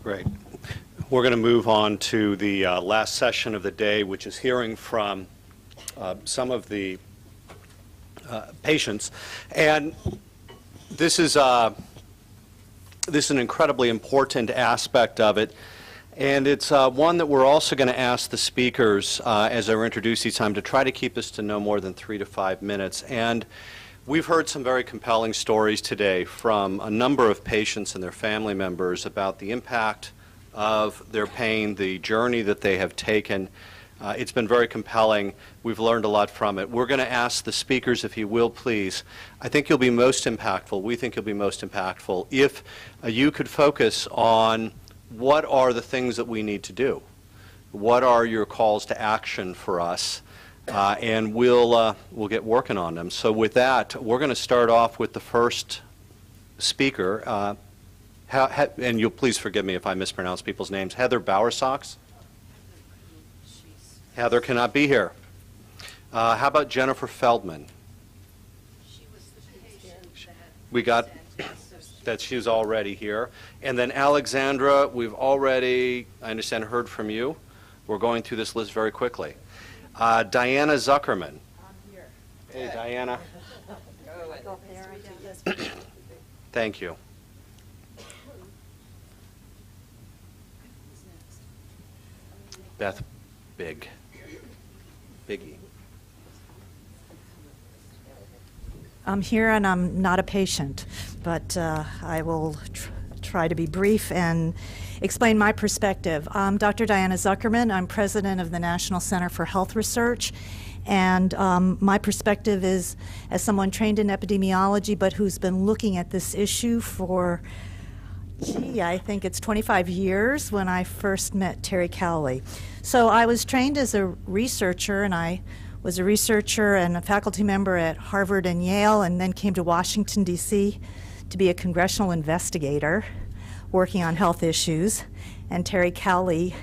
Great. We're going to move on to the last session of the day, which is hearing from some of the patients. And this is an incredibly important aspect of it. And it's one that we're also going to ask the speakers, as I introduce each time, to try to keep this to no more than 3 to 5 minutes. And we've heard some very compelling stories today from a number of patients and their family members about the impact of their pain, the journey that they have taken. It's been very compelling. We've learned a lot from it. We're going to ask the speakers, if you will, please. I think you'll be most impactful. We think you'll be most impactful if you could focus on what are the things that we need to do. What are your calls to action for us? And we'll get working on them. So with that, we're going to start off with the first speaker. And you'll please forgive me if I mispronounce people's names. Heather Bowersox? Heather cannot be here. How about Jennifer Feldman? She was the patient we got that she's already here. And then Alexandra, we've already, I understand, heard from you. We're going through this list very quickly. Diana Zuckerman. I'm here. Hey, Diana. Thank you. Beth Biggie. I'm here and I'm not a patient, but I will try to be brief and explain my perspective. I'm Dr. Diana Zuckerman. I'm president of the National Center for Health Research, and my perspective is as someone trained in epidemiology but who's been looking at this issue for, I think it's 25 years when I first met Terry Cowley. So I was trained as a researcher, and I was a researcher and a faculty member at Harvard and Yale, and then came to Washington, D.C. to be a congressional investigator working on health issues. And Terry Cowley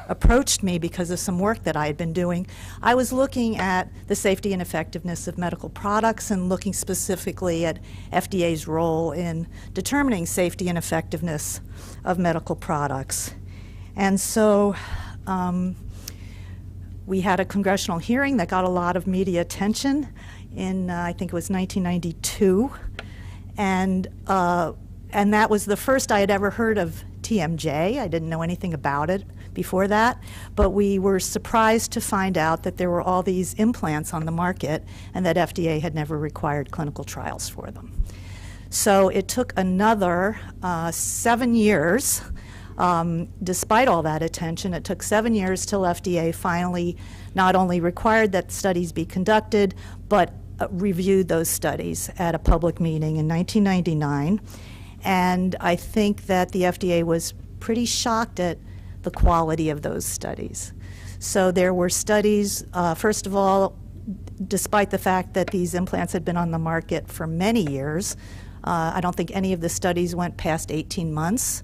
approached me because of some work that I had been doing. I was looking at the safety and effectiveness of medical products and looking specifically at FDA's role in determining safety and effectiveness of medical products. And so we had a congressional hearing that got a lot of media attention in, I think it was 1992. And that was the first I had ever heard of TMJ. I didn't know anything about it before that, but we were surprised to find out that there were all these implants on the market and that FDA had never required clinical trials for them. So it took another 7 years. Despite all that attention, it took 7 years till FDA finally not only required that studies be conducted, but reviewed those studies at a public meeting in 1999. And I think that the FDA was pretty shocked at the quality of those studies. So there were studies, first of all, despite the fact that these implants had been on the market for many years, I don't think any of the studies went past 18 months.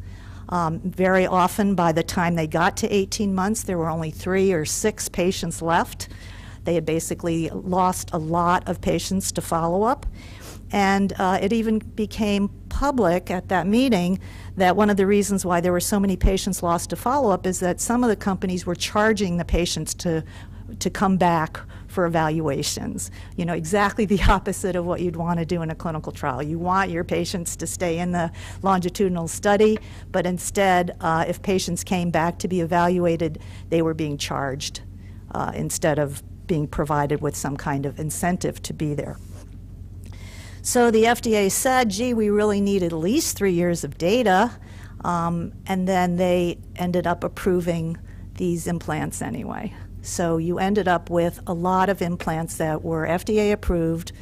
Very often, by the time they got to 18 months, there were only 3 or 6 patients left. They had basically lost a lot of patients to follow-up. And it even became public at that meeting that one of the reasons why there were so many patients lost to follow-up is that some of the companies were charging the patients to come back for evaluations. You know, exactly the opposite of what you'd want to do in a clinical trial. You want your patients to stay in the longitudinal study, but instead, if patients came back to be evaluated, they were being charged instead of being provided with some kind of incentive to be there. So the FDA said, gee, we really need at least 3 years of data, and then they ended up approving these implants anyway. So you ended up with a lot of implants that were FDA approved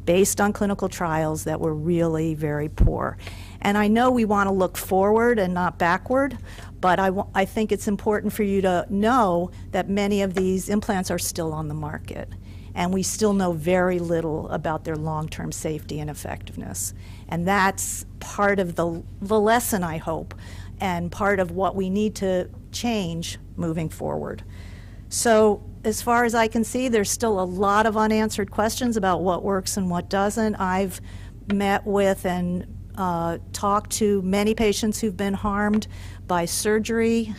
based on clinical trials that were really very poor. And I know we want to look forward and not backward, but I think it's important for you to know that many of these implants are still on the market. And we still know very little about their long-term safety and effectiveness. And that's part of the lesson, I hope, and part of what we need to change moving forward. So as far as I can see, there's still a lot of unanswered questions about what works and what doesn't. I've met with and talked to many patients who've been harmed by surgery,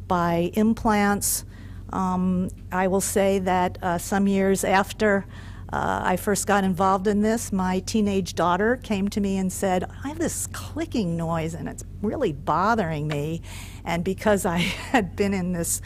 by implants. I will say that some years after I first got involved in this, my teenage daughter came to me and said, I have this clicking noise and it's really bothering me. And because I had been in this,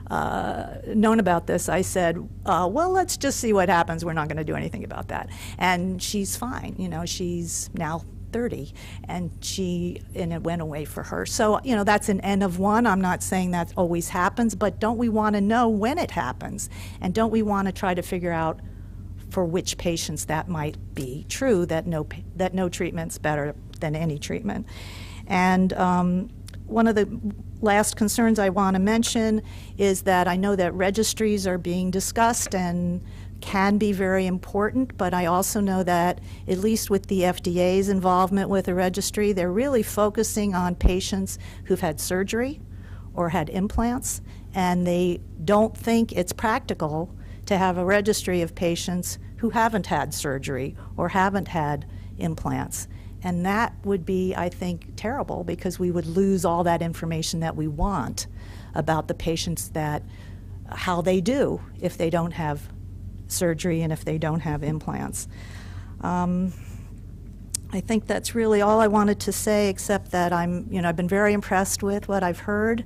known about this, I said, well, let's just see what happens. We're not going to do anything about that. And she's fine. You know, she's now 30, and it went away for her. So, you know, that's an N of one. I'm not saying that always happens, but don't we want to know when it happens? And don't we want to try to figure out for which patients that might be true, that no treatment's better than any treatment? And one of the last concerns I want to mention is that I know that registries are being discussed and can be very important, but I also know that, at least with the FDA's involvement with a registry, they're really focusing on patients who've had surgery or had implants, and they don't think it's practical to have a registry of patients who haven't had surgery or haven't had implants. And that would be, I think, terrible, because we would lose all that information that we want about the patients, that how they do if they don't have surgery and if they don't have implants. I think that's really all I wanted to say, except that I've been very impressed with what I've heard,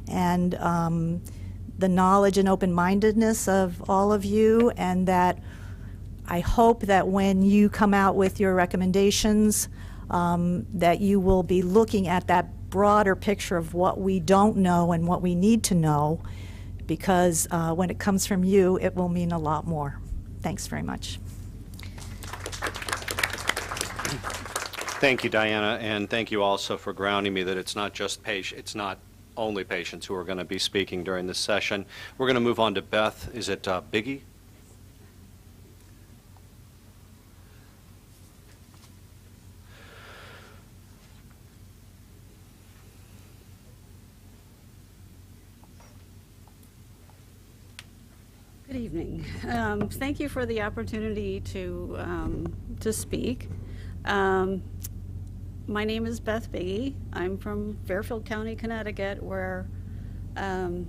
and the knowledge and open-mindedness of all of you, and that I hope that when you come out with your recommendations, that you will be looking at that broader picture of what we don't know and what we need to know, because when it comes from you, it will mean a lot more. Thanks very much. Thank you, Diana, and thank you also for grounding me that it's not just it's not only patients who are going to be speaking during this session. We're going to move on to Beth. Is it Biggie? Good evening. Thank you for the opportunity to speak. My name is Beth Biggie. I'm from Fairfield County, Connecticut, where I'm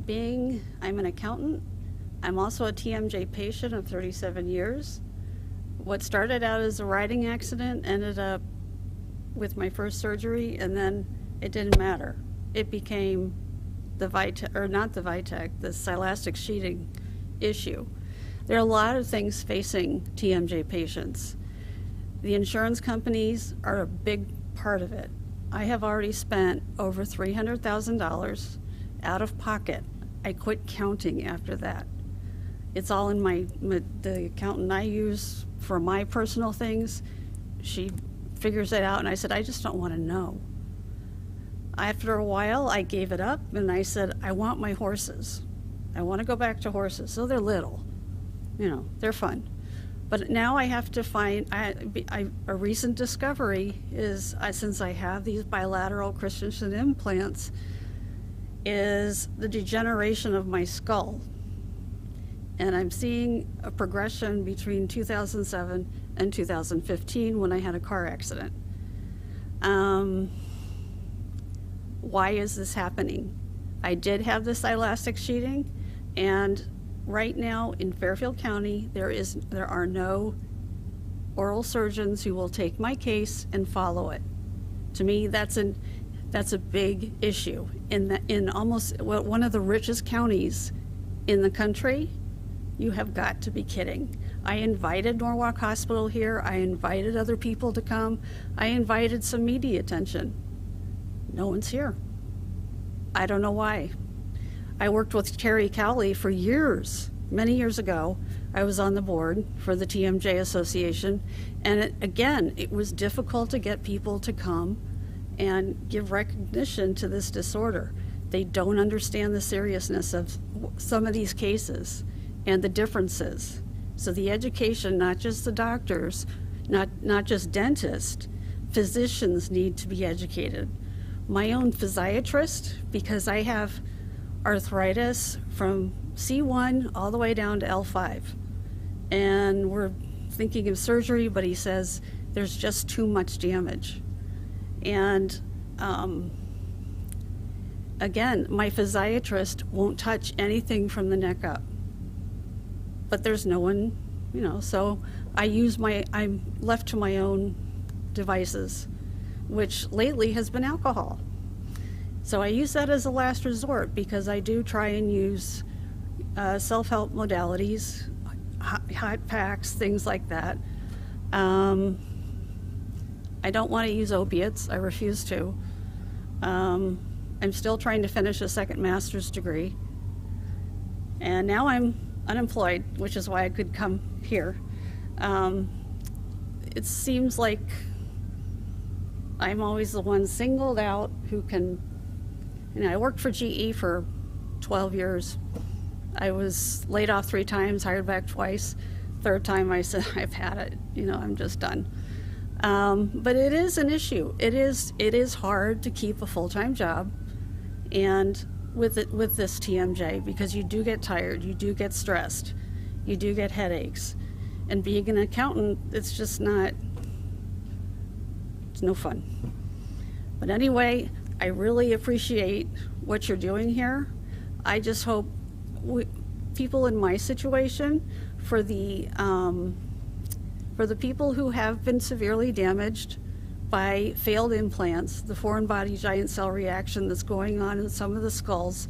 an accountant. I'm also a TMJ patient of 37 years. What started out as a riding accident ended up with my first surgery, and then it didn't matter. It became the silastic sheeting issue. There are a lot of things facing TMJ patients. The insurance companies are a big part of it. I have already spent over $300,000 out of pocket. I quit counting after that. It's all in the accountant I use for my personal things. She figures it out, and I said, I just don't want to know. After a while, I gave it up, and I said, I want my horses. I want to go back to horses. So they're little, they're fun. But now I have to find, a recent discovery is, since I have these bilateral Christensen implants, is the degeneration of my skull. And I'm seeing a progression between 2007 and 2015 when I had a car accident. Why is this happening? I did have this elastic sheeting, and right now in Fairfield County, there are no oral surgeons who will take my case and follow it. To me, that's a big issue. In almost one of the richest counties in the country, you have got to be kidding. I invited Norwalk Hospital here. I invited other people to come. I invited some media attention. No one's here. I don't know why. I worked with Terry Cowley for years. Many years ago, I was on the board for the Tmj Association, and it was difficult to get people to come and give recognition to this disorder. They don't understand the seriousness of some of these cases and the differences. So the education, not just the doctors, not just dentists, physicians need to be educated. My own physiatrist, because I have arthritis from C1 all the way down to L5. And we're thinking of surgery, but he says There's just too much damage. And again, my physiatrist won't touch anything from the neck up. But there's no one, you know, so I'm left to my own devices, which lately has been alcohol. So I use that as a last resort because I do try and use self-help modalities, hot packs, things like that. I don't want to use opiates. I refuse to. I'm still trying to finish a second master's degree. And now I'm unemployed, which is why I could come here. It seems like I'm always the one singled out who can, you know, I worked for GE for 12 years. I was laid off 3 times, hired back twice. Third time I said, I've had it, you know, I'm just done. But it is an issue. It is hard to keep a full-time job, and with this TMJ, because you do get tired, you do get stressed, you do get headaches, and being an accountant, it's just not, it's no fun. But anyway, I really appreciate what you're doing here. I just hope people in my situation, for the people who have been severely damaged by failed implants, the foreign body giant cell reaction that's going on in some of the skulls,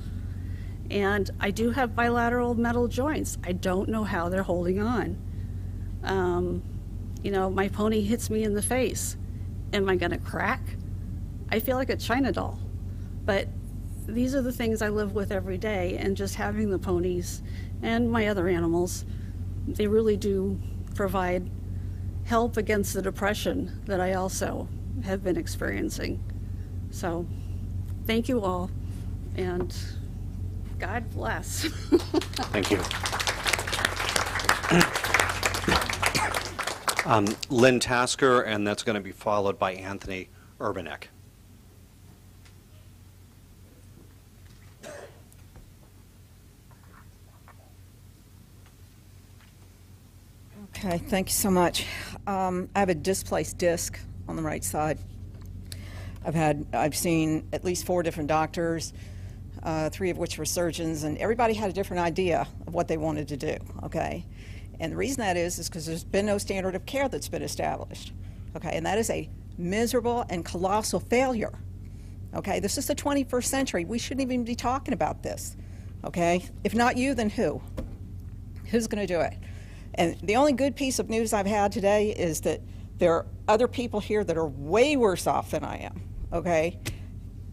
and I do have bilateral metal joints. I don't know how they're holding on. You know, my pony hits me in the face. Am I gonna crack? I feel like a China doll. But these are the things I live with every day, and just having the ponies and my other animals, they really do provide help against the depression that I also have been experiencing. So thank you all, and God bless. Thank you. Lynn Tasker, and that's going to be followed by Anthony Urbanek. Okay, thank you so much. I have a displaced disc on the right side. I've seen at least 4 different doctors, 3 of which were surgeons, and everybody had a different idea of what they wanted to do, okay? And the reason that is because there's been no standard of care that's been established, okay? And that is a miserable and colossal failure, okay? This is the 21st century. We shouldn't even be talking about this, okay? If not you, then who? Who's gonna do it? And the only good piece of news I've had today is that there are other people here that are way worse off than I am, okay?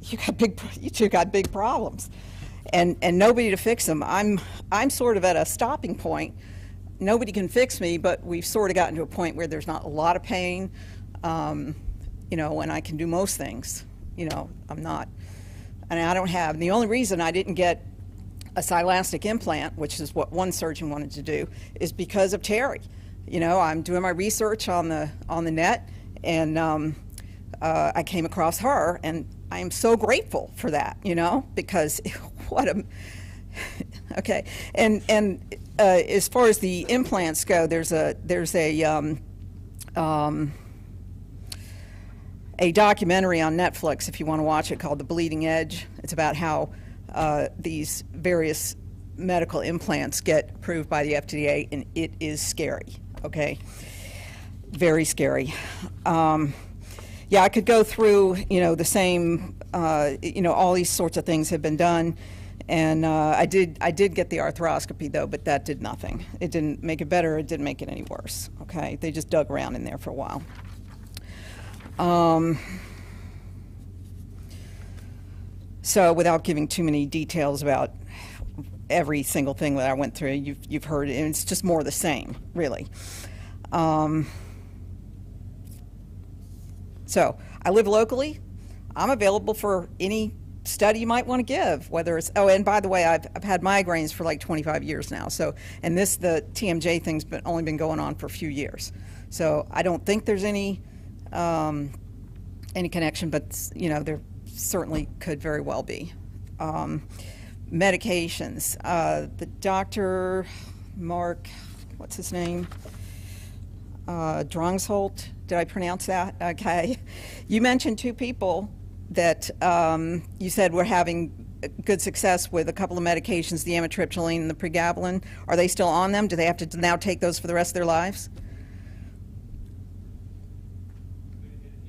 You two got big problems, and nobody to fix them. I'm sort of at a stopping point. Nobody can fix me, but we've sort of gotten to a point where there's not a lot of pain, you know, and I can do most things. You know, and I don't have, the only reason I didn't get a silastic implant, which is what one surgeon wanted to do, is because of Terry. You know, I'm doing my research on the net, and I came across her, and I am so grateful for that, you know, because what a, okay. And as far as the implants go, there's a documentary on Netflix, if you want to watch it, called The Bleeding Edge. It's about how these various medical implants get approved by the FDA, and it is scary, okay? Very scary. Yeah, I could go through, you know, the same, you know, all these sorts of things have been done, and I did get the arthroscopy, though, but that did nothing. It didn't make it better, it didn't make it any worse, okay? They just dug around in there for a while. So without giving too many details about every single thing that I went through, you've heard it, and it's just more of the same, really. So I live locally. I'm available for any study you might want to give, whether it's, oh, and by the way, I've had migraines for like 25 years now. So, and the TMJ thing's only been going on for a few years. So I don't think there's any connection, but you know, there certainly could very well be. Medications. The doctor, Mark, what's his name? Drangsholt, did I pronounce that? Okay. You mentioned 2 people that you said were having good success with a couple of medications, the amitriptyline and the pregabalin. Are they still on them? Do they have to now take those for the rest of their lives?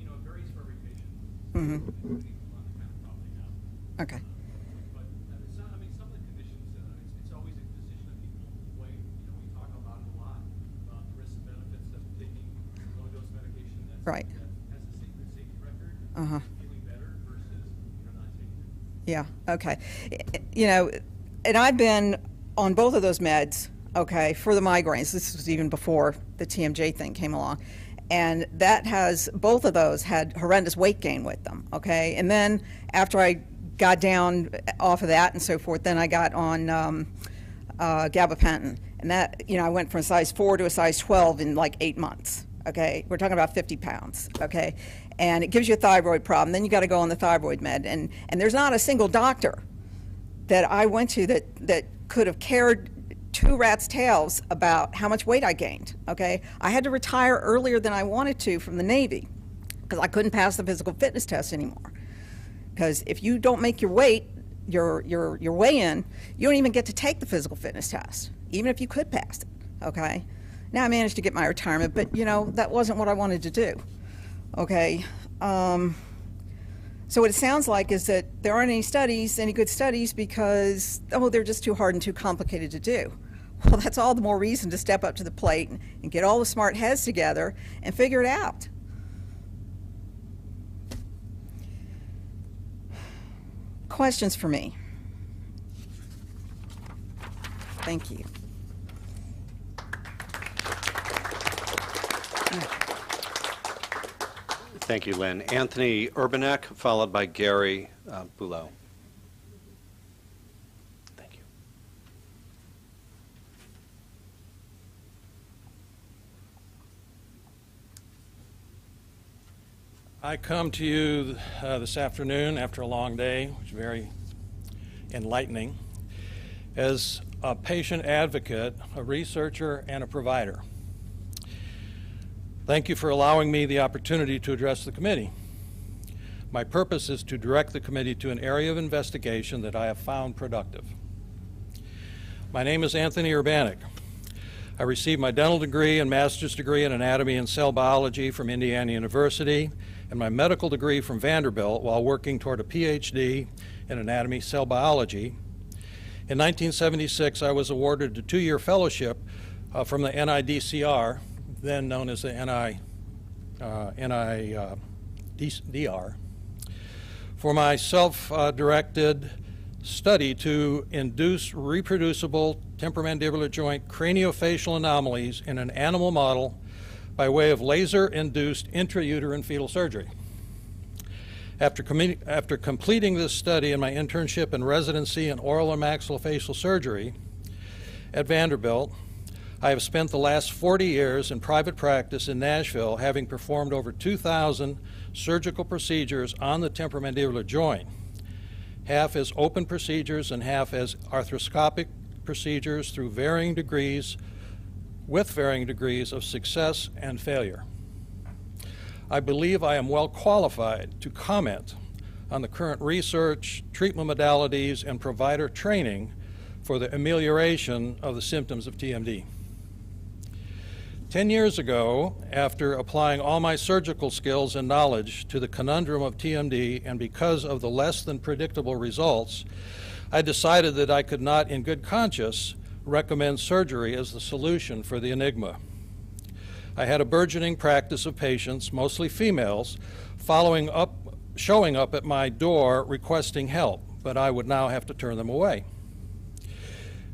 You know, it varies for every patient. Mm-hmm. Okay. But some of the conditions, it's always a decision that people weigh. You know, we talk about it a lot, about the risks and benefits of taking low-dose medication Right. that has a safety record, Uh-huh. feeling better versus not taking it. Yeah, okay. You know, and I've been on both of those meds, okay, for the migraines. This was even before the TMJ thing came along. And that has, both of those had horrendous weight gain with them, okay? And then after I got down off of that and so forth, then I got on gabapentin. And that, you know, I went from a size 4 to a size 12 in like 8 months, okay? We're talking about 50 pounds, okay? And it gives you a thyroid problem. Then you got to go on the thyroid med. And there's not a single doctor that I went to that could have cared 2 rats' tails about how much weight I gained, okay? I had to retire earlier than I wanted to from the Navy because I couldn't pass the physical fitness test anymore. Because if you don't make your weight, your weigh-in, you don't even get to take the physical fitness test, even if you could pass it, okay? Now I managed to get my retirement, but, you know, that wasn't what I wanted to do, okay? So what it sounds like is that there aren't any studies, any good studies, because, oh, they're just too hard and too complicated to do. Well, that's all the more reason to step up to the plate and get all the smart heads together and figure it out. Questions for me? Thank you. Thank you, Lynn. Anthony Urbanek, followed by Gary Boulot. Thank you. I come to you this afternoon after a long day, which is very enlightening, as a patient advocate, a researcher, and a provider. Thank you for allowing me the opportunity to address the committee. My purpose is to direct the committee to an area of investigation that I have found productive. My name is Anthony Urbanek. I received my dental degree and master's degree in anatomy and cell biology from Indiana University and my medical degree from Vanderbilt while working toward a PhD in anatomy cell biology. In 1976, I was awarded a 2-year fellowship from the NIDCR, then known as the NIDR, for my self-directed study to induce reproducible temporomandibular joint craniofacial anomalies in an animal model by way of laser-induced intrauterine fetal surgery. After completing this study in my internship and residency in oral and maxillofacial surgery at Vanderbilt, I have spent the last 40 years in private practice in Nashville, having performed over 2,000 surgical procedures on the temporomandibular joint, half as open procedures and half as arthroscopic procedures with varying degrees of success and failure. I believe I am well qualified to comment on the current research, treatment modalities, and provider training for the amelioration of the symptoms of TMD. 10 years ago, after applying all my surgical skills and knowledge to the conundrum of TMD, and because of the less than predictable results, I decided that I could not, in good conscience, recommend surgery as the solution for the enigma. I had a burgeoning practice of patients, mostly females, showing up at my door requesting help, but I would now have to turn them away.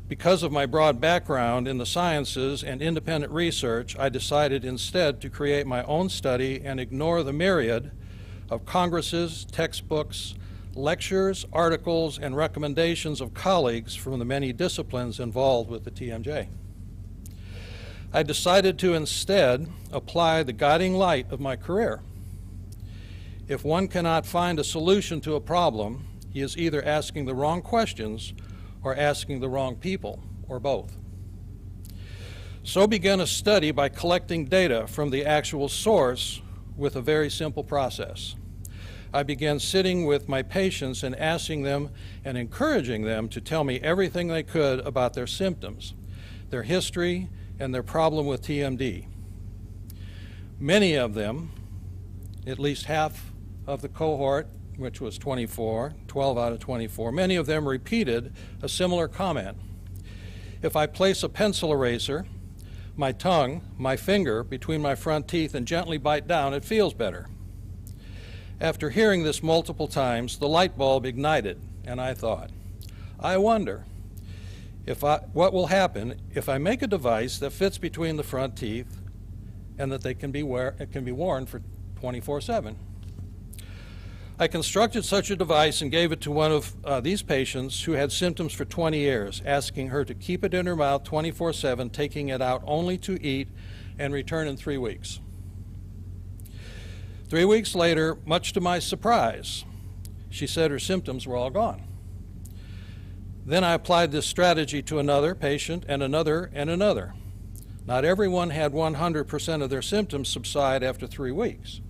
Because of my broad background in the sciences and independent research, I decided instead to create my own study and ignore the myriad of congresses, textbooks, lectures, articles, and recommendations of colleagues from the many disciplines involved with the TMJ. I decided to instead apply the guiding light of my career. If one cannot find a solution to a problem, he is either asking the wrong questions or asking the wrong people, or both. So began a study by collecting data from the actual source with a very simple process. I began sitting with my patients and asking them and encouraging them to tell me everything they could about their symptoms, their history, and their problem with TMD. Many of them, at least half of the cohort, which was 12 out of 24, many of them repeated a similar comment. If I place a pencil eraser, my tongue, my finger between my front teeth and gently bite down, it feels better. After hearing this multiple times, the light bulb ignited, and I thought, I wonder what will happen if I make a device that fits between the front teeth and that it can be worn for 24/7. I constructed such a device and gave it to one of these patients who had symptoms for 20 years, asking her to keep it in her mouth 24/7, taking it out only to eat, and return in 3 weeks. 3 weeks later, much to my surprise, she said her symptoms were all gone. Then I applied this strategy to another patient and another and another. Not everyone had 100% of their symptoms subside after 3 weeks,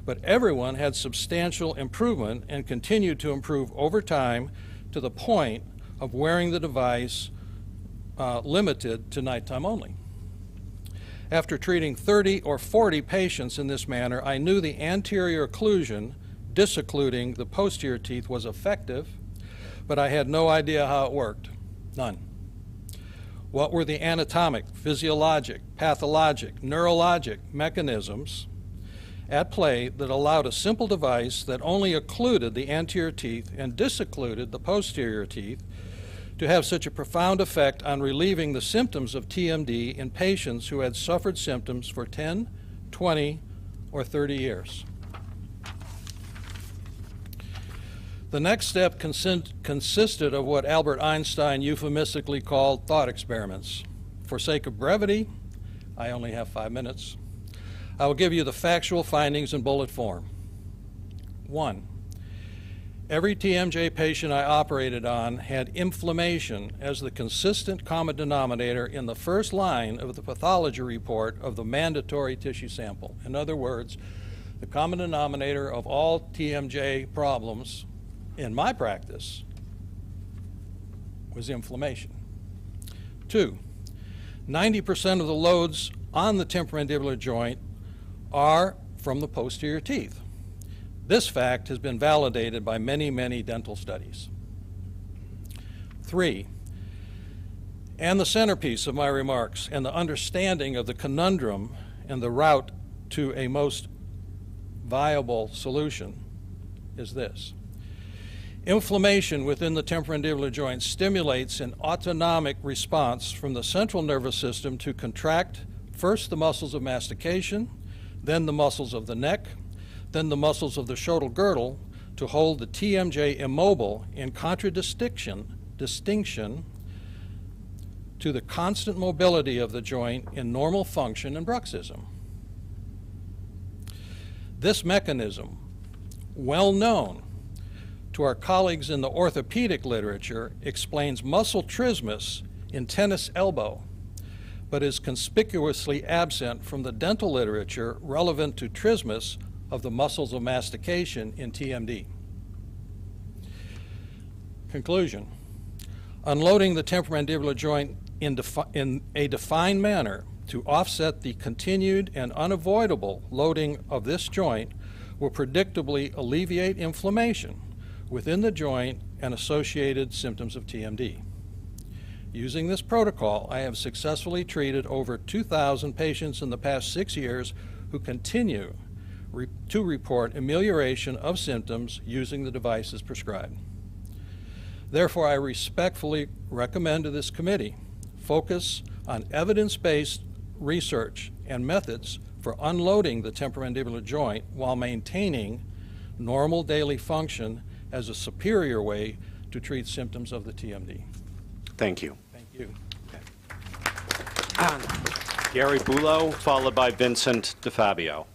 but everyone had substantial improvement and continued to improve over time to the point of wearing the device limited to nighttime only. After treating 30 or 40 patients in this manner, I knew the anterior occlusion, disoccluding the posterior teeth, was effective, but I had no idea how it worked. None. What were the anatomic, physiologic, pathologic, neurologic mechanisms at play that allowed a simple device that only occluded the anterior teeth and disoccluded the posterior teeth to have such a profound effect on relieving the symptoms of TMD in patients who had suffered symptoms for 10, 20, or 30 years? The next step consisted of what Albert Einstein euphemistically called thought experiments. For sake of brevity, I only have 5 minutes. I will give you the factual findings in bullet form. 1, every TMJ patient I operated on had inflammation as the consistent common denominator in the first line of the pathology report of the mandatory tissue sample. In other words, the common denominator of all TMJ problems in my practice was inflammation. 2, 90% of the loads on the temporomandibular joint are from the posterior teeth. This fact has been validated by many, many dental studies. 3, and the centerpiece of my remarks and the understanding of the conundrum and the route to a most viable solution is this. Inflammation within the temporomandibular joint stimulates an autonomic response from the central nervous system to contract first the muscles of mastication, then the muscles of the neck, then the muscles of the shoulder girdle to hold the TMJ immobile in contradistinction to the constant mobility of the joint in normal function and bruxism. This mechanism, well known to our colleagues in the orthopedic literature, explains muscle trismus in tennis elbow, but is conspicuously absent from the dental literature relevant to trismus of the muscles of mastication in TMD. Conclusion. Unloading the temporomandibular joint in a defined manner to offset the continued and unavoidable loading of this joint will predictably alleviate inflammation within the joint and associated symptoms of TMD. Using this protocol, I have successfully treated over 2,000 patients in the past 6 years who continue to report amelioration of symptoms using the devices prescribed. Therefore, I respectfully recommend to this committee focus on evidence-based research and methods for unloading the temporomandibular joint while maintaining normal daily function as a superior way to treat symptoms of the TMD. Thank you. Thank you. Gary Bulow, followed by Vincent DeFabio.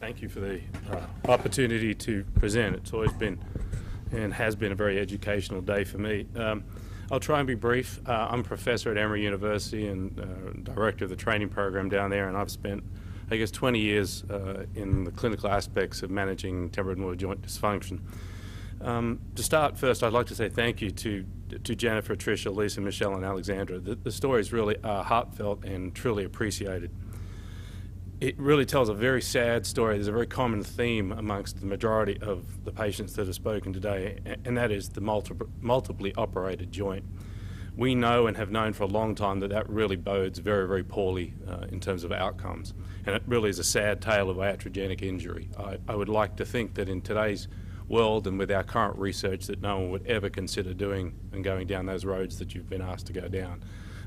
Thank you for the opportunity to present. It's always been and has been a very educational day for me. I'll try and be brief. I'm a professor at Emory University and director of the training program down there, and I've spent, I guess, 20 years in the clinical aspects of managing temporomandibular joint dysfunction. To start first, I'd like to say thank you to Jennifer, Tricia, Lisa, Michelle, and Alexandra. The stories really are heartfelt and truly appreciated. It really tells a very sad story. There's a very common theme amongst the majority of the patients that have spoken today, and that is the multiply operated joint. We know and have known for a long time that that really bodes very, very poorly in terms of outcomes. And it really is a sad tale of iatrogenic injury. I would like to think that in today's world and with our current research that no one would ever consider doing and going down those roads that you've been asked to go down.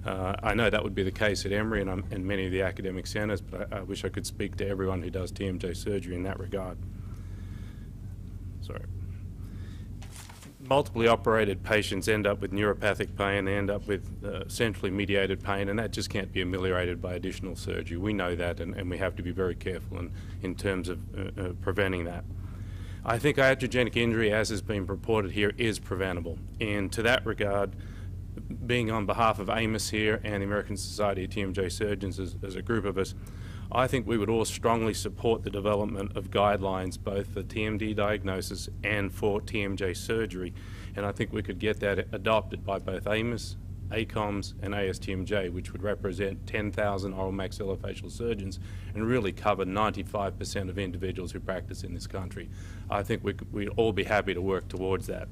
I know that would be the case at Emory and many of the academic centres, but I wish I could speak to everyone who does TMJ surgery in that regard. Sorry. Multiply operated patients end up with neuropathic pain, they end up with centrally mediated pain, and that just can't be ameliorated by additional surgery. We know that, and we have to be very careful in terms of preventing that. I think iatrogenic injury, as has been purported here, is preventable. And to that regard, being on behalf of AMOS here and the American Society of TMJ Surgeons as a group of us, I think we would all strongly support the development of guidelines both for TMD diagnosis and for TMJ surgery. And I think we could get that adopted by both AMOS, ACOMS and ASTMJ, which would represent 10,000 oral maxillofacial surgeons and really cover 95% of individuals who practice in this country. I think we'd all be happy to work towards that.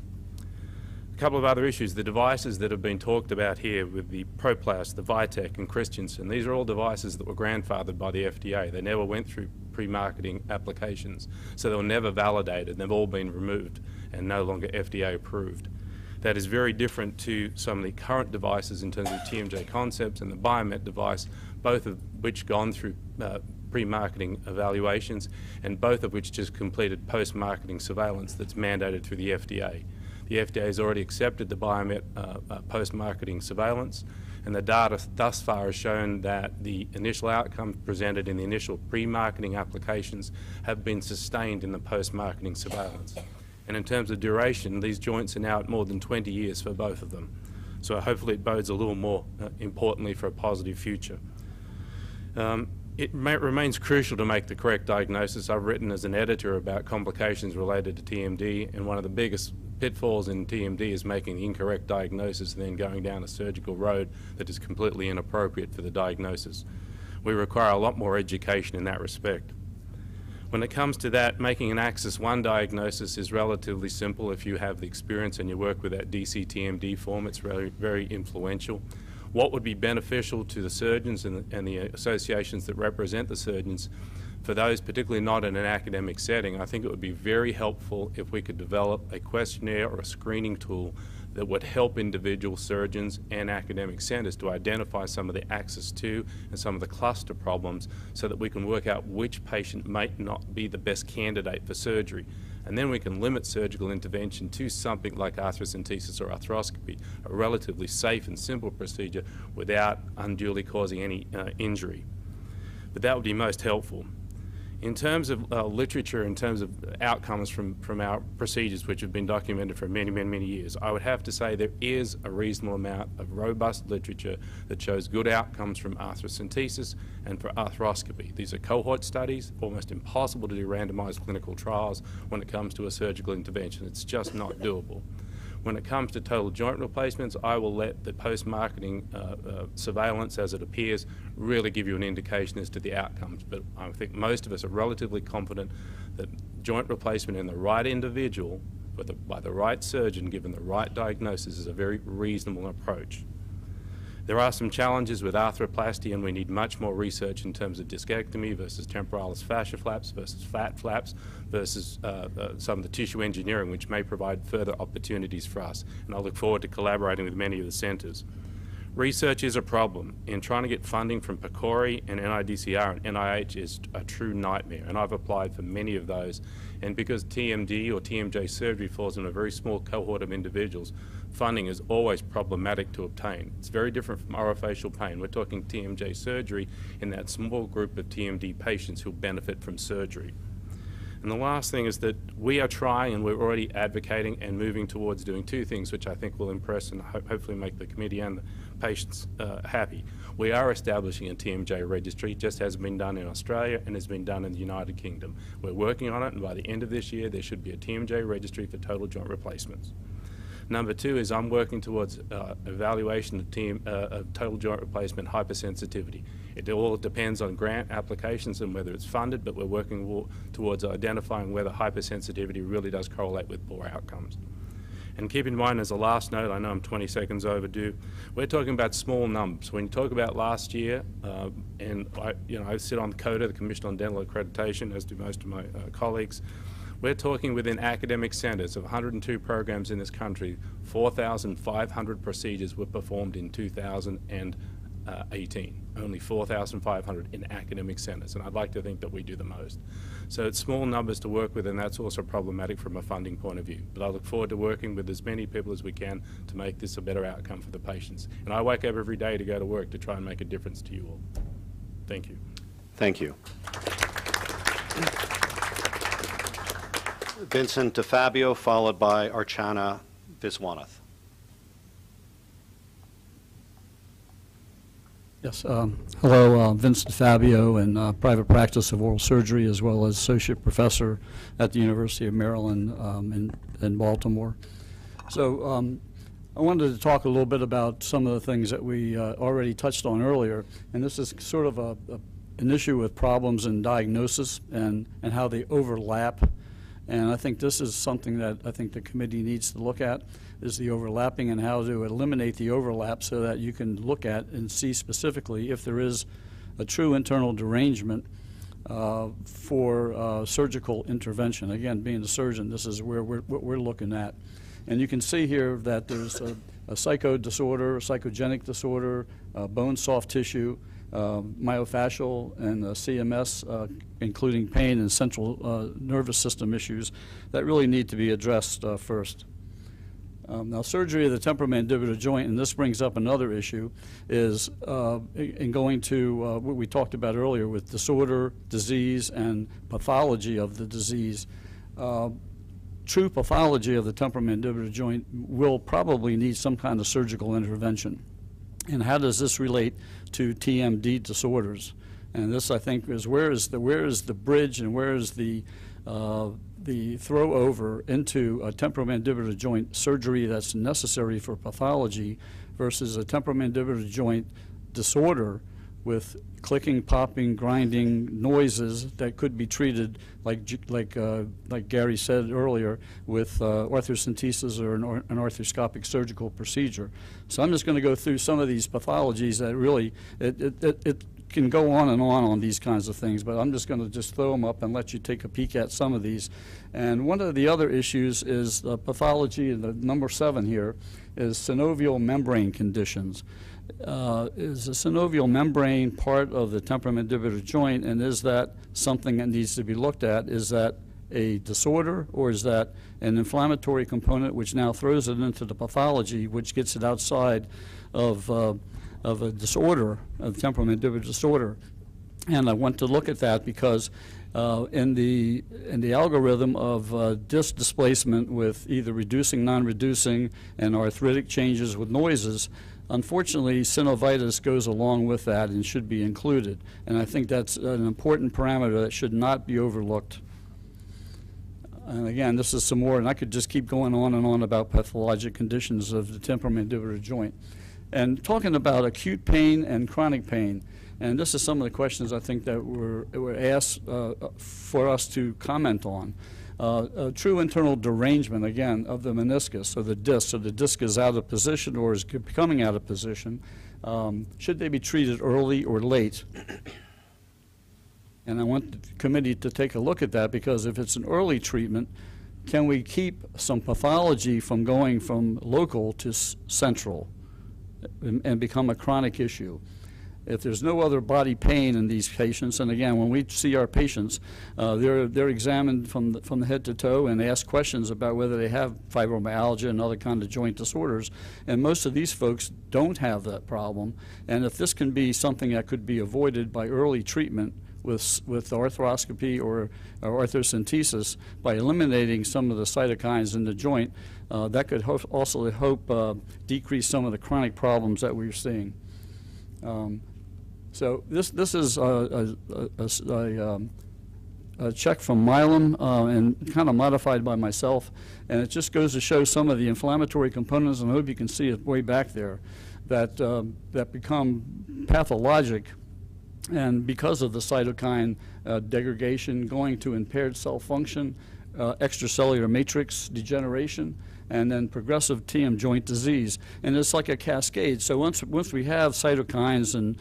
A couple of other issues, the devices that have been talked about here with the ProPlast, the Vitek and Christensen, these are all devices that were grandfathered by the FDA. They never went through pre-marketing applications, so they were never validated. They've all been removed and no longer FDA approved. That is very different to some of the current devices in terms of TMJ Concepts and the Biomet device, both of which gone through pre-marketing evaluations and both of which just completed post-marketing surveillance that's mandated through the FDA. The FDA has already accepted the Biomet post-marketing surveillance, and the data thus far has shown that the initial outcomes presented in the initial pre-marketing applications have been sustained in the post-marketing surveillance. And in terms of duration, these joints are now at more than 20 years for both of them. So hopefully it bodes a little more importantly for a positive future. It remains crucial to make the correct diagnosis. I've written as an editor about complications related to TMD, and one of the biggest pitfalls in TMD is making the incorrect diagnosis and then going down a surgical road that is completely inappropriate for the diagnosis. We require a lot more education in that respect. When it comes to that, making an Axis 1 diagnosis is relatively simple if you have the experience and you work with that DC-TMD form. It's very, very influential. What would be beneficial to the surgeons and the associations that represent the surgeons, for those particularly not in an academic setting, I think it would be very helpful if we could develop a questionnaire or a screening tool that would help individual surgeons and academic centers to identify some of the Axis 2 and some of the cluster problems so that we can work out which patient might not be the best candidate for surgery. And then we can limit surgical intervention to something like arthrocentesis or arthroscopy, a relatively safe and simple procedure without unduly causing any injury. But that would be most helpful. In terms of literature, in terms of outcomes from our procedures, which have been documented for many, many, many years, I would have to say there is a reasonable amount of robust literature that shows good outcomes from arthrocentesis and for arthroscopy. These are cohort studies, almost impossible to do randomized clinical trials when it comes to a surgical intervention. It's just not doable. When it comes to total joint replacements, I will let the post-marketing surveillance as it appears really give you an indication as to the outcomes. But I think most of us are relatively confident that joint replacement in the right individual by the right surgeon given the right diagnosis is a very reasonable approach. There are some challenges with arthroplasty, and we need much more research in terms of discectomy versus temporalis fascia flaps versus fat flaps versus some of the tissue engineering, which may provide further opportunities for us. And I look forward to collaborating with many of the centres. Research is a problem, and trying to get funding from PCORI and NIDCR and NIH is a true nightmare, and I've applied for many of those. And because TMD or TMJ surgery falls in a very small cohort of individuals, funding is always problematic to obtain. It's very different from orofacial pain. We're talking TMJ surgery in that small group of TMD patients who benefit from surgery. And the last thing is that we are trying, and we're already advocating and moving towards doing two things which I think will impress and hopefully make the committee and the patients happy. We are establishing a Tmj registry, just as been done in Australia and has been done in the United Kingdom. We're working on it, and by the end of this year there should be a Tmj registry for total joint replacements. Number two is I'm working towards evaluation of total joint replacement hypersensitivity. It all depends on grant applications and whether it's funded, but we're working towards identifying whether hypersensitivity really does correlate with poor outcomes. And keep in mind, as a last note, I know I'm 20 seconds overdue, we're talking about small numbers. When you talk about last year, and I sit on Queta, the Commission on Dental Accreditation, as do most of my colleagues, we're talking within academic centres of 102 programs in this country, 4,500 procedures were performed in 2018. Only 4,500 in academic centres, and I'd like to think that we do the most. So it's small numbers to work with, and that's also problematic from a funding point of view. But I look forward to working with as many people as we can to make this a better outcome for the patients. And I wake up every day to go to work to try and make a difference to you all. Thank you. Thank you. Vincent DeFabio, followed by Archana Viswanath. Yes, hello, Vince DeFabio, in private practice of oral surgery, as well as associate professor at the University of Maryland in Baltimore. So I wanted to talk a little bit about some of the things that we already touched on earlier, and this is sort of an issue with problems in diagnosis and how they overlap. And I think this is something that I think the committee needs to look at, is the overlapping and how to eliminate the overlap so that you can look at and see specifically if there is a true internal derangement for surgical intervention. Again, being a surgeon, this is where what we're looking at. And you can see here that there's a psycho disorder, a psychogenic disorder, bone soft tissue, myofascial and CMS, including pain and central nervous system issues that really need to be addressed first. Now, surgery of the temporomandibular joint, and this brings up another issue, is in going to what we talked about earlier with disorder, disease, and pathology of the disease. True pathology of the temporomandibular joint will probably need some kind of surgical intervention. And how does this relate to TMD disorders? And this, I think, is where is the bridge and where is the throw over into a temporomandibular joint surgery that's necessary for pathology versus a temporomandibular joint disorder with clicking, popping, grinding noises that could be treated like Gary said earlier with orthocentesis or an arthroscopic surgical procedure. So I'm just going to go through some of these pathologies that really it can go on these kinds of things, but I'm just going to just throw them up and let you take a peek at some of these. And one of the other issues is the pathology, and the number 7 here is synovial membrane conditions. Is the synovial membrane part of the temporomandibular joint, and is that something that needs to be looked at? Is that a disorder, or is that an inflammatory component which now throws it into the pathology, which gets it outside of a disorder, of temporomandibular disorder? And I want to look at that because in the algorithm of disc displacement with either reducing, non-reducing, and arthritic changes with noises, unfortunately, synovitis goes along with that and should be included. And I think that's an important parameter that should not be overlooked. And again, this is some more, and I could just keep going on and on about pathologic conditions of the temporomandibular joint. And talking about acute pain and chronic pain, and this is some of the questions I think that were asked for us to comment on. A true internal derangement, again, of the meniscus or the disc, so the disc is out of position or is becoming out of position. Should they be treated early or late? And I want the committee to take a look at that, because if it's an early treatment, can we keep some pathology from going from local to central and become a chronic issue? If there's no other body pain in these patients, and again, when we see our patients, they're examined from the head to toe and asked questions about whether they have fibromyalgia and other kind of joint disorders, and most of these folks don't have that problem. And if this can be something that could be avoided by early treatment with arthroscopy or arthrocentesis by eliminating some of the cytokines in the joint. That could also decrease some of the chronic problems that we're seeing. So this is a check from Milam and kind of modified by myself, and it just goes to show some of the inflammatory components, and I hope you can see it way back there, that become pathologic, and because of the cytokine degradation going to impaired cell function, extracellular matrix degeneration, and then progressive TM joint disease. And it's like a cascade. So once we have cytokines and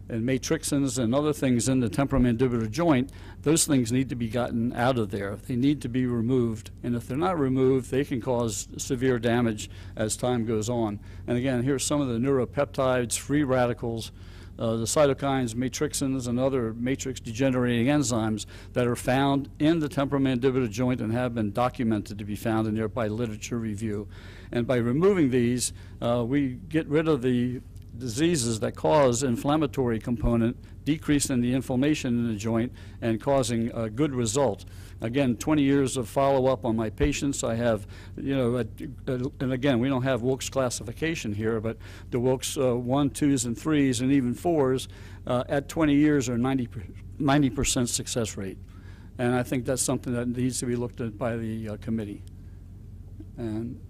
matrixins and other things in the temporomandibular joint, those things need to be gotten out of there. They need to be removed. And if they're not removed, they can cause severe damage as time goes on. And again, here's some of the neuropeptides, free radicals, the cytokines, matrixins, and other matrix degenerating enzymes that are found in the temporomandibular joint and have been documented to be found in there by literature review. And by removing these, we get rid of the diseases that cause inflammatory component, decrease in the inflammation in the joint, and causing a good result. Again, 20 years of follow-up on my patients. I have, and again, we don't have Wilks classification here, but the Wilks 1, 2s, and 3s, and even 4s at 20 years are 90% success rate. And I think that's something that needs to be looked at by the committee. And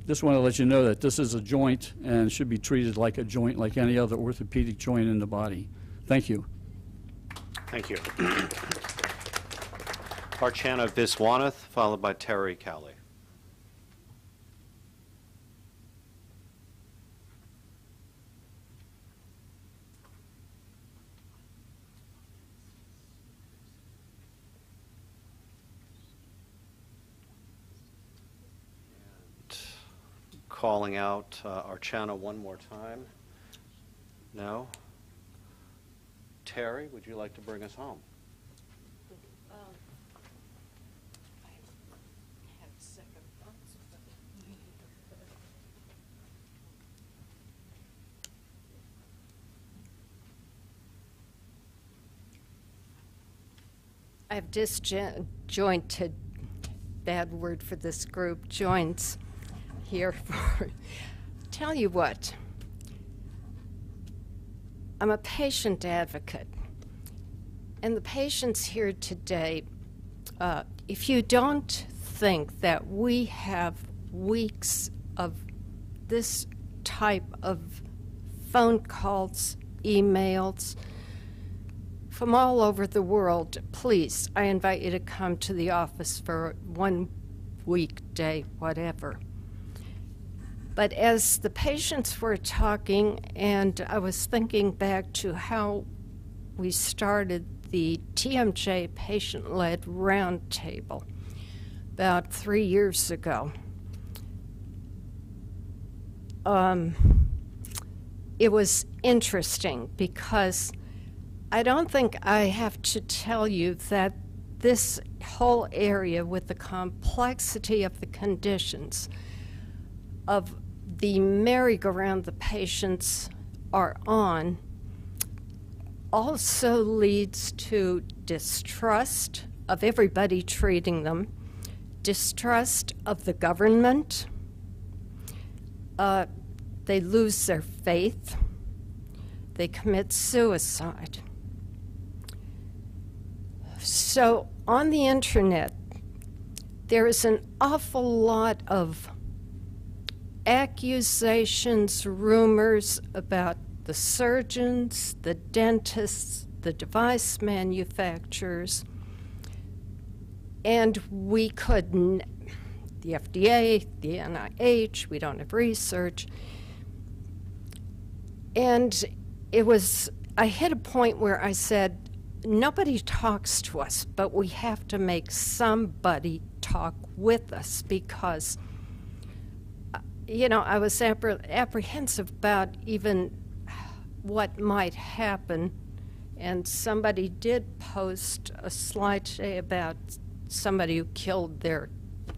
just want to let you know that this is a joint and should be treated like a joint, like any other orthopedic joint in the body. Thank you. Thank you. Archana Viswanath, followed by Terry Cowley. Calling out Archana one more time. No? Terry, would you like to bring us home? I've disjointed, bad word for this group, joints here for, tell you what, I'm a patient advocate, and the patients here today, if you don't think that we have weeks of this type of phone calls, emails, from all over the world, please, I invite you to come to the office for 1 weekday, whatever. But as the patients were talking, and I was thinking back to how we started the TMJ patient-led roundtable about 3 years ago, it was interesting because I don't think I have to tell you that this whole area, with the complexity of the conditions, of the merry-go-round the patients are on, also leads to distrust of everybody treating them, distrust of the government. They lose their faith. They commit suicide. So on the internet, there is an awful lot of accusations, rumors about the surgeons, the dentists, the device manufacturers, and we couldn't, the FDA, the NIH, we don't have research. And it was, I hit a point where I said, nobody talks to us, but we have to make somebody talk with us because, I was apprehensive about even what might happen. And somebody did post a slide today about somebody who killed their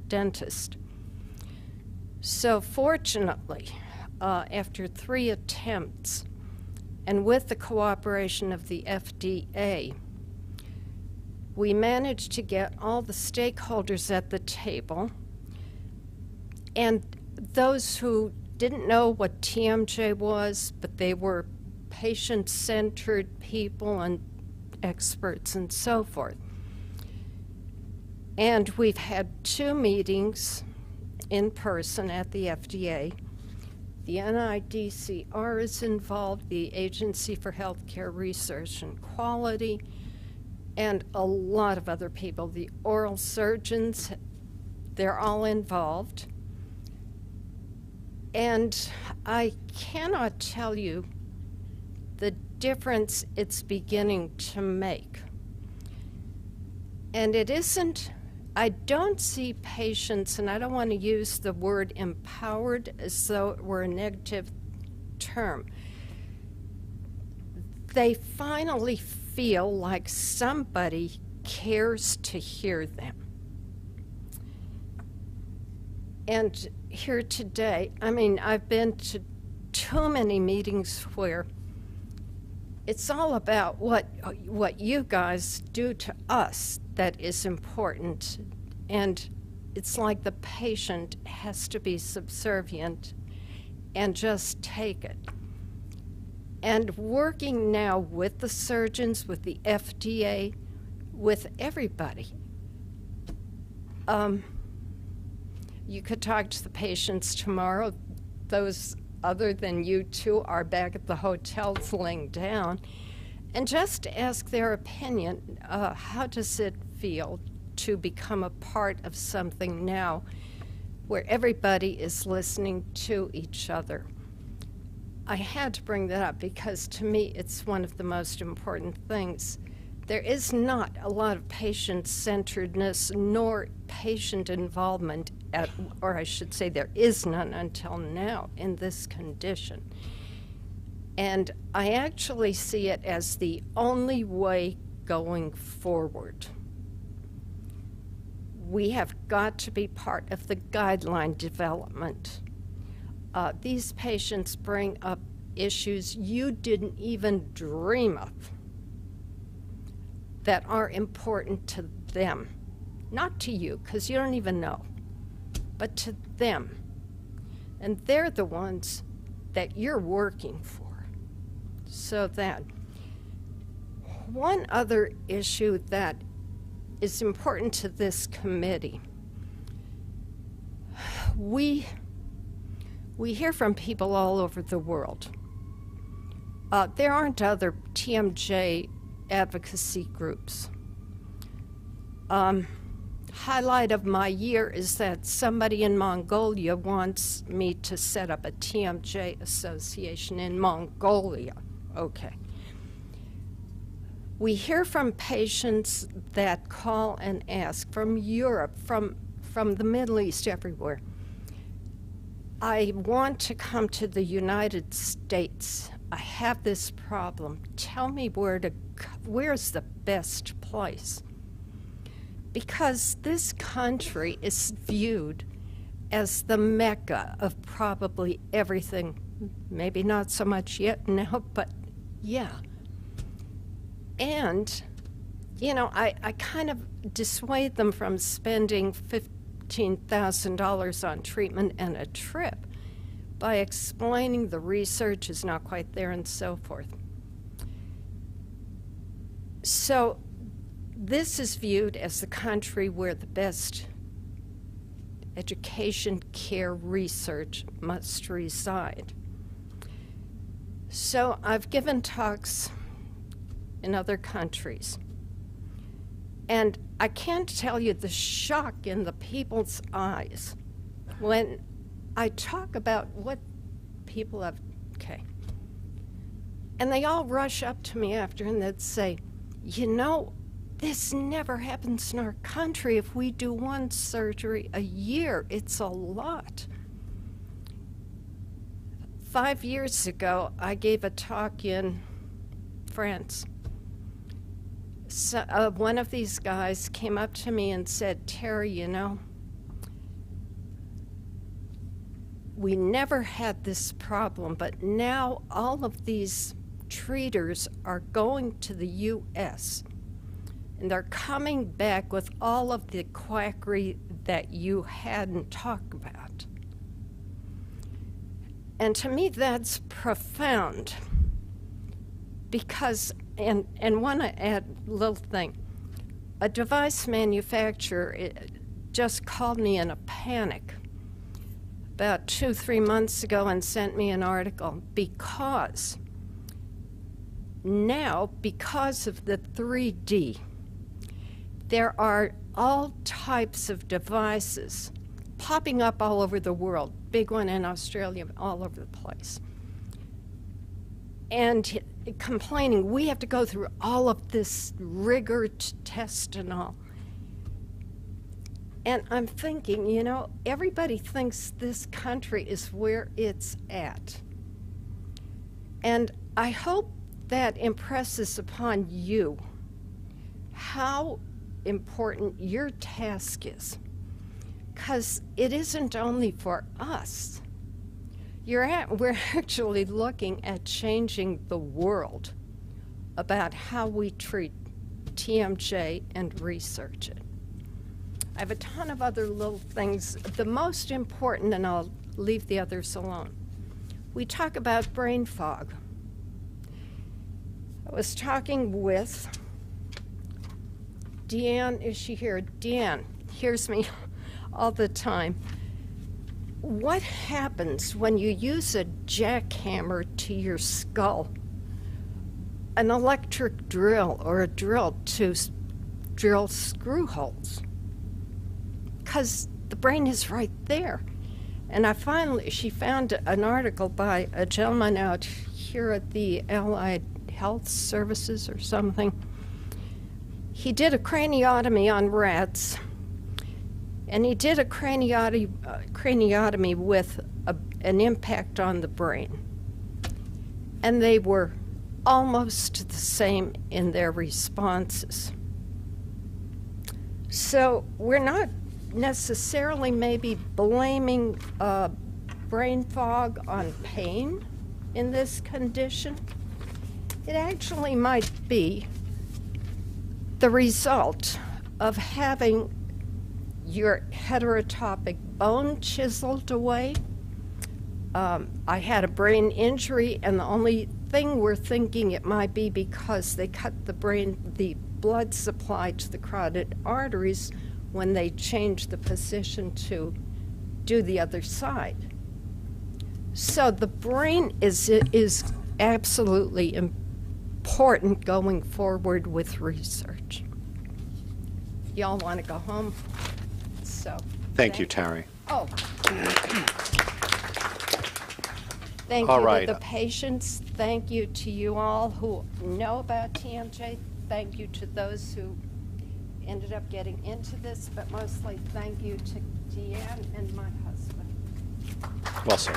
dentist. So fortunately, after 3 attempts, and with the cooperation of the FDA, we managed to get all the stakeholders at the table, and those who didn't know what TMJ was, but they were patient-centered people and experts and so forth. And we've had 2 meetings in person at the FDA. The NIDCR is involved, the Agency for Healthcare Research and Quality, and a lot of other people. The oral surgeons, they're all involved. And I cannot tell you the difference it's beginning to make. And it isn't, I don't see patients, and I don't want to use the word empowered as though it were a negative term. They finally feel like somebody cares to hear them. And here today, I mean, I've been to too many meetings where it's all about what you guys do to us that is important. And it's like the patient has to be subservient and just take it. And working now with the surgeons, with the FDA, with everybody, you could talk to the patients tomorrow. Those other than you two are back at the hotels laying down, and just ask their opinion. How does it feel to become a part of something now where everybody is listening to each other? I had to bring that up because to me it's one of the most important things. There is not a lot of patient-centeredness nor patient involvement, or I should say there is none until now in this condition. And I actually see it as the only way going forward. We have got to be part of the guideline development. These patients bring up issues you didn't even dream of that are important to them. Not to you, because you don't even know, but to them. And they're the ones that you're working for. So that. One other issue that is important to this committee, we hear from people all over the world. There aren't other TMJ advocacy groups. Highlight of my year is that somebody in Mongolia wants me to set up a Tmj Association in Mongolia. Okay. We hear from patients that call and ask from Europe, from the Middle East, everywhere. I want to come to the United States. I have this problem. Tell me where's the best place? Because this country is viewed as the mecca of probably everything. Maybe not so much yet now, but yeah. And, you know, I kind of dissuade them from spending $15,000 on treatment and a trip by explaining the research is not quite there and so forth. So this is viewed as the country where the best education, care, research must reside. So I've given talks in other countries, and I can't tell you the shock in the people's eyes when I talk about what people have, okay. And they all rush up to me after and they'd say, you know, this never happens in our country. If we do one surgery a year, it's a lot. 5 years ago, I gave a talk in France. So, one of these guys came up to me and said, Terry, you know, we never had this problem, but now all of these treaters are going to the U.S., and they're coming back with all of the quackery that you hadn't talked about. And to me, that's profound. Because, and want to add a little thing, a device manufacturer just called me in a panic about 2-3 months ago and sent me an article because now, because of the 3D, there are all types of devices popping up all over the world, big one in Australia, all over the place. And complaining, we have to go through all of this rigor to test and all. And I'm thinking, you know, everybody thinks this country is where it's at. And I hope that impresses upon you how important your task is. Because it isn't only for us. We're actually looking at changing the world about how we treat TMJ and research it. I have a ton of other little things. The most important, and I'll leave the others alone, we talk about brain fog. I was talking with Deanne, is she here? Deanne hears me all the time. What happens when you use a jackhammer to your skull, an electric drill or a drill to drill screw holes? Because the brain is right there. And she found an article by a gentleman out here at the Allied Health Services or something. He did a craniotomy on rats. And he did a craniotomy with an impact on the brain. And they were almost the same in their responses. So we're not necessarily maybe blaming brain fog on pain in this condition. It actually might be the result of having your heterotopic bone chiseled away. I had a brain injury, and the only thing we're thinking it might be because they cut the blood supply to the carotid arteries when they changed the position to do the other side. So the brain is absolutely important going forward with research. Y'all want to go home? So, Thank you, Terry. Oh. Thank All you right. to the patients. Thank you to you all who know about TMJ. Thank you to those who ended up getting into this, but mostly thank you to Deanne and my husband. Well said.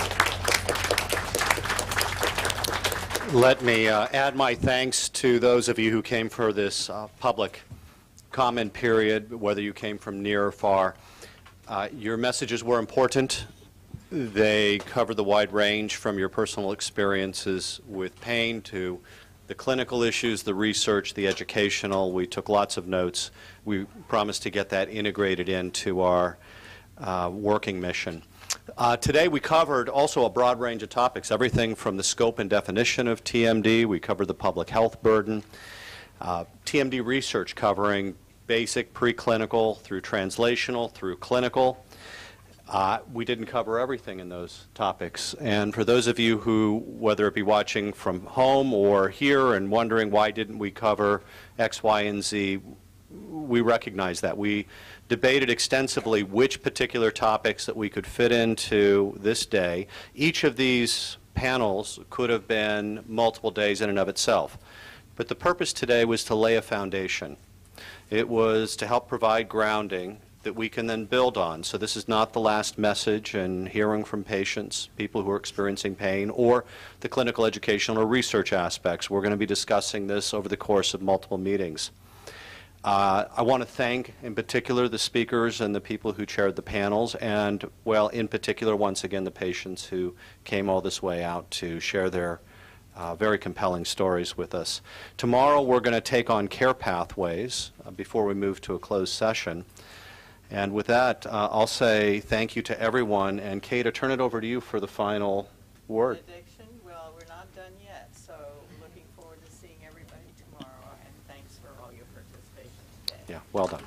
Let me add my thanks to those of you who came for this public comment period, whether you came from near or far. Your messages were important. They covered the wide range from your personal experiences with pain to the clinical issues, the research, the educational. We took lots of notes. We promised to get that integrated into our working mission. Today we covered also a broad range of topics, everything from the scope and definition of TMD. We covered the public health burden. TMD research covering basic preclinical through translational through clinical. We didn't cover everything in those topics. And for those of you who, whether it be watching from home or here and wondering why didn't we cover X, Y, and Z, we recognize that. We debated extensively which particular topics that we could fit into this day. Each of these panels could have been multiple days in and of itself. But the purpose today was to lay a foundation. It was to help provide grounding that we can then build on. So this is not the last message and hearing from patients, people who are experiencing pain, or the clinical educational or research aspects. We're going to be discussing this over the course of multiple meetings. I want to thank, in particular, the speakers and the people who chaired the panels, and, well, in particular, once again, the patients who came all this way out to share their very compelling stories with us. Tomorrow we're going to take on care pathways before we move to a closed session. And with that, I'll say thank you to everyone. And Kate, I turn it over to you for the final word. Addiction, well, we're not done yet, so looking forward to seeing everybody tomorrow, and thanks for all your participation today. Yeah, well done.